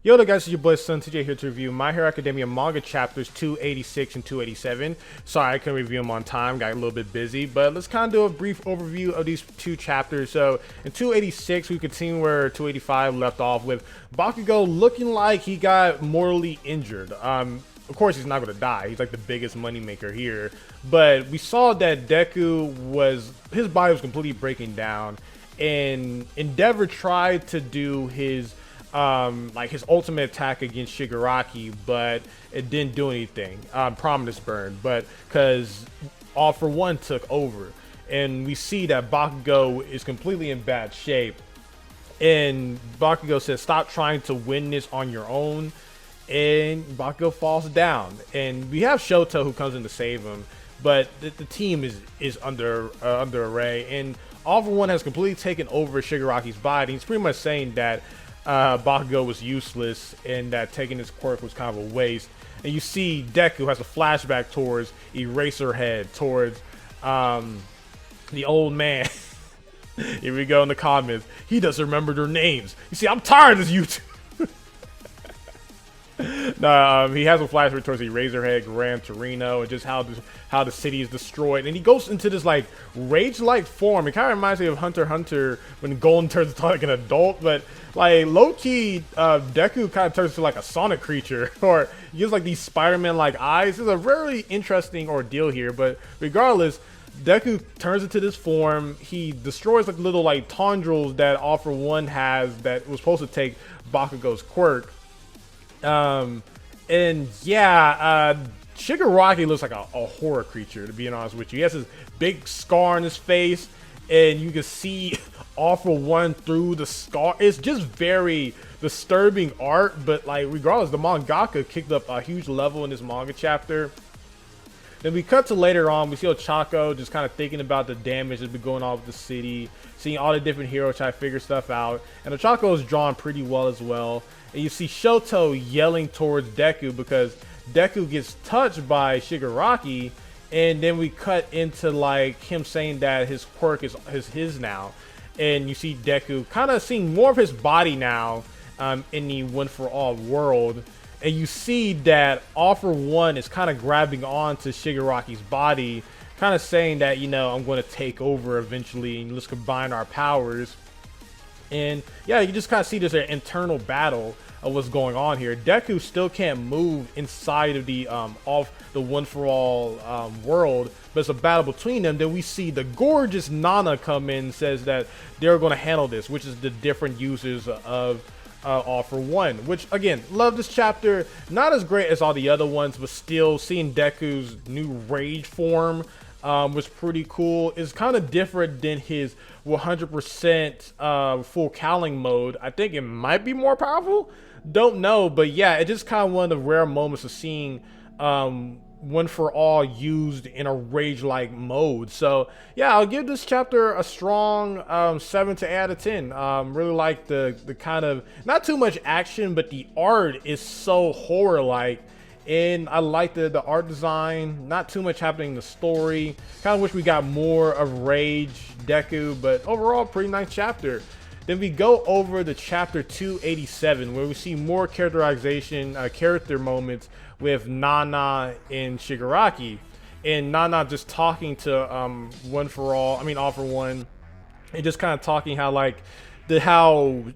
Yo there guys, it's your boy SonTj here to review My Hero Academia manga chapters 286 and 287. Sorry I couldn't review them on time, got a little bit busy, but let's kind of do a brief overview of these two chapters. So in 286 we continue where 285 left off with Bakugo looking like he got mortally injured. Of course he's not going to die, he's like the biggest moneymaker here, but we saw that his body was completely breaking down, and Endeavor tried to do his like his ultimate attack against Shigaraki, but it didn't do anything. Prominence burn, but because All For One took over, and we see that Bakugo is completely in bad shape. And Bakugo says, "Stop trying to win this on your own." And Bakugo falls down, and we have Shoto who comes in to save him, but the team is under array, and All For One has completely taken over Shigaraki's body. He's pretty much saying that Bakugo was useless and that taking his quirk was kind of a waste. And you see Deku has a flashback towards Eraserhead, towards the old man. Here we go in the comments. He doesn't remember their names. You see, I'm tired of this YouTube. No, he has a flashback towards Eraserhead, Gran Torino, and just how the city is destroyed. And he goes into this like rage-like form. It kind of reminds me of Hunter x Hunter when Golden turns into like an adult, but like low-key, Deku kind of turns into like a Sonic creature, or he gives like these Spider-Man like eyes. It's a very interesting ordeal here, but regardless, Deku turns into this form. He destroys like little like tendrils that All For One has that was supposed to take Bakugo's quirk. And yeah, Shigaraki looks like a horror creature, to be honest with you. He has this big scar on his face, and you can see All For One through the scar. It's just very disturbing art, but like regardless, the mangaka kicked up a huge level in this manga chapter. Then we cut to later on, we see Ochako just kind of thinking about the damage that's been going on with the city, seeing all the different heroes try to figure stuff out, and Ochako is drawn pretty well as well. And you see Shoto yelling towards Deku because Deku gets touched by Shigaraki, and then we cut into like him saying that his quirk is his now, and you see Deku kind of seeing more of his body now in the One For All world. And you see that All For One is kind of grabbing onto Shigaraki's body, kind of saying that, you know, I'm going to take over eventually and let's combine our powers. And yeah, you just kind of see this internal battle of what's going on here. Deku still can't move inside of the One For All world, but it's a battle between them. Then we see the gorgeous Nana come in and says that they're going to handle this, which is the different users of All For One, which again, love this chapter. Not as great as all the other ones, but still seeing Deku's new rage form was pretty cool. It's kind of different than his 100% full cowling mode. I think it might be more powerful, don't know, but yeah, it's just kind of one of the rare moments of seeing One For All used in a rage-like mode. So yeah, I'll give this chapter a strong 7 to 8 out of 10. Really like the kind of, not too much action, but the art is so horror-like, and I like the art design. Not too much happening in the story. Kind of wish we got more of Rage Deku, but overall pretty nice chapter. Then we go over to chapter 287, where we see more characterization, character moments with Nana and Shigaraki, and Nana just talking to All For One, and just kind of talking how like All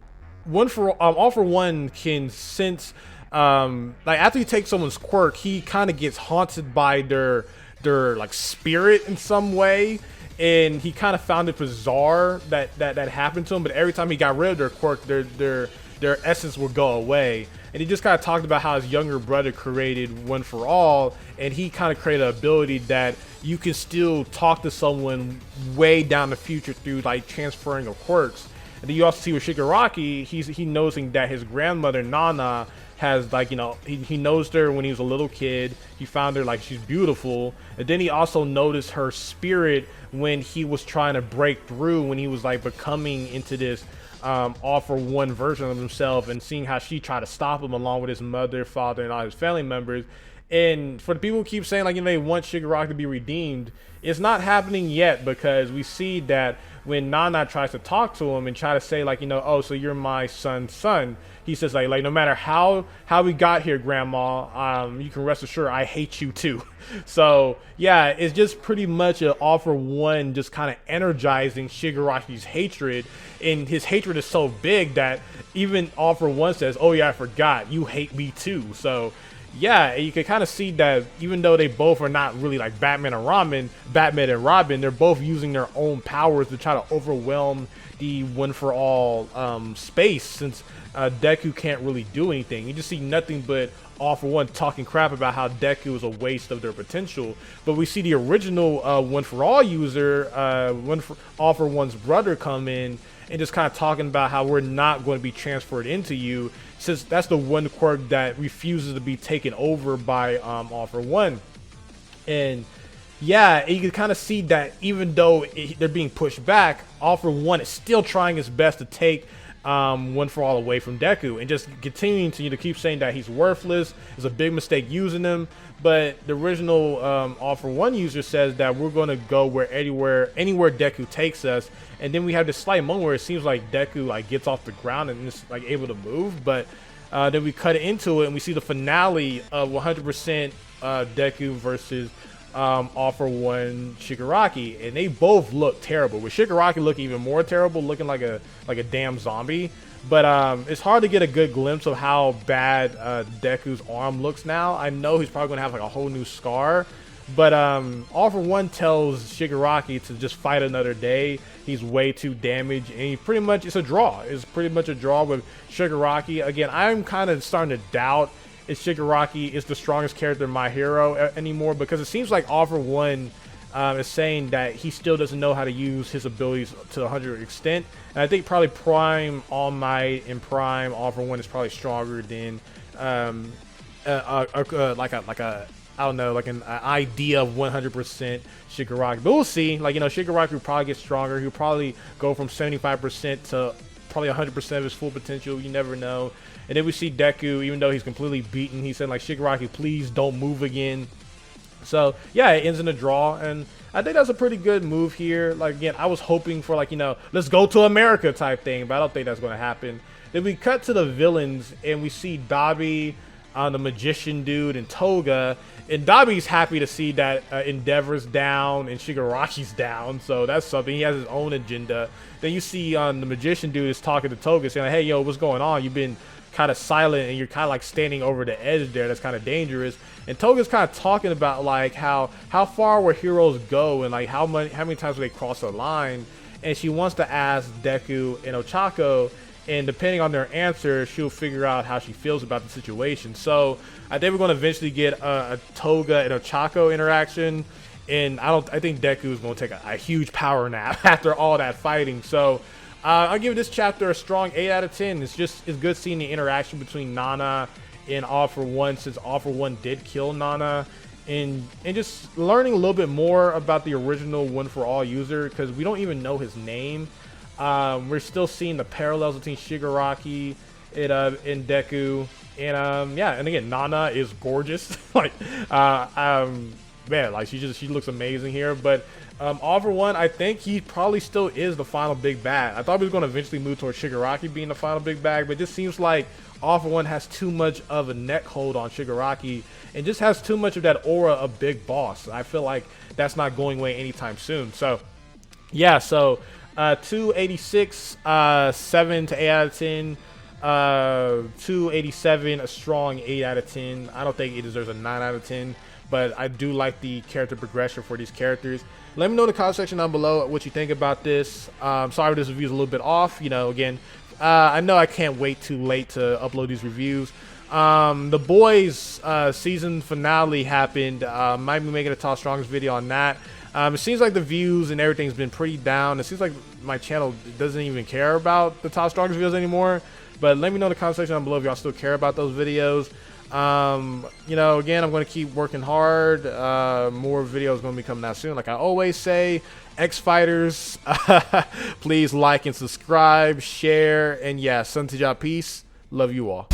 For One can sense like after you take someone's quirk, he kind of gets haunted by their like spirit in some way. And he kind of found it bizarre that happened to him, but every time he got rid of their quirk, their essence would go away. And he just kind of talked about how his younger brother created One For All, and he kind of created an ability that you can still talk to someone way down the future through like transferring of quirks. And then you also see with Shigaraki, he noticing that his grandmother Nana has like, you know, he knows her when he was a little kid. He found her like she's beautiful, and then he also noticed her spirit when he was trying to break through, when he was like becoming into this All For One version of himself, and seeing how she tried to stop him along with his mother, father, and all his family members. And for the people who keep saying like, you know, they want Shigaraki to be redeemed, it's not happening yet, because we see that when Nana tries to talk to him and try to say like, you know, oh, so you're my son's son, he says like no matter how we got here, Grandma, you can rest assured I hate you too. So yeah, it's just pretty much an All For One just kind of energizing Shigaraki's hatred, and his hatred is so big that even All For One says, oh yeah, I forgot, you hate me too. So yeah, you can kind of see that even though they both are not really like Batman and Robin, they're both using their own powers to try to overwhelm the One For All space, since Deku can't really do anything. You just see nothing but All For One talking crap about how Deku is a waste of their potential. But we see the original One For All user, All For One's brother, come in and just kind of talking about how we're not going to be transferred into you, since that's the one quirk that refuses to be taken over by All For One. And yeah, you can kind of see that even though they're being pushed back, All For One is still trying his best to take One For All away from Deku, and just continuing to keep saying that he's worthless. It's a big mistake using him. But the original All For One user says that we're going to go anywhere Deku takes us. And then we have this slight moment where it seems like Deku like gets off the ground and is like able to move. But then we cut into it and we see the finale of 100% Deku versus All For One Shigaraki, and they both look terrible. With Shigaraki looking even more terrible, looking like a damn zombie. But it's hard to get a good glimpse of how bad Deku's arm looks now. I know he's probably gonna have like a whole new scar, but All For One tells Shigaraki to just fight another day. He's way too damaged, and it's a draw. It's pretty much a draw with Shigaraki. Again, I'm kind of starting to doubt if Shigaraki is the strongest character in My Hero anymore, because it seems like All For One is saying that he still doesn't know how to use his abilities to 100% extent. And I think probably Prime All Might and Prime All For One is probably stronger than I don't know, like an idea of 100% Shigaraki. But we'll see. Like, you know, Shigaraki will probably get stronger. He'll probably go from 75% to probably 100% of his full potential. You never know. And then we see Deku, even though he's completely beaten, he said like, Shigaraki, please don't move again. So yeah, it ends in a draw, and I think that's a pretty good move here. Like, again, I was hoping for like, you know, let's go to America type thing, but I don't think that's going to happen. Then we cut to the villains, and we see Dabi, the magician dude, and Toga. And Dabi's happy to see that Endeavor's down and Shigaraki's down, so that's something. He has his own agenda. Then you see the magician dude is talking to Toga, saying like, hey, yo, what's going on? You've been kind of silent, and you're kind of like standing over the edge there. That's kind of dangerous. And Toga's kind of talking about like how far will heroes go, and like how many times will they cross the line. And she wants to ask Deku and Ochako, and depending on their answer, she'll figure out how she feels about the situation. So I think we're going to eventually get a Toga and Ochako interaction, and I think Deku is going to take a huge power nap after all that fighting. So I'll give this chapter a strong 8 out of 10. It's good seeing the interaction between Nana and All For One, since All For One did kill Nana, and just learning a little bit more about the original One For All user, because we don't even know his name. We're still seeing the parallels between Shigaraki and Deku, and yeah, and again, Nana is gorgeous. Like, man, like she looks amazing here. But All For One, I think he probably still is the final big bad. I thought he was going to eventually move towards Shigaraki being the final big bad, but it just seems like All For One has too much of a neck hold on Shigaraki, and just has too much of that aura of big boss. I feel like that's not going away anytime soon. So yeah, so 286, 7 to 8 out of 10. 287, a strong 8 out of 10. I don't think it deserves a 9 out of 10, but I do like the character progression for these characters. Let me know in the comment section down below what you think about this. Sorry this review is a little bit off. You know, again, I know I can't wait too late to upload these reviews. The Boys season finale happened. Might be making a top strongest video on that. It seems like the views and everything's been pretty down. It seems like my channel doesn't even care about the top strongest videos anymore. But let me know in the comment section down below if y'all still care about those videos. You know, again, I'm going to keep working hard. More videos going to be coming out soon. Like I always say, X Fighters, please like and subscribe, share, and yeah, SonTj, peace. Love you all.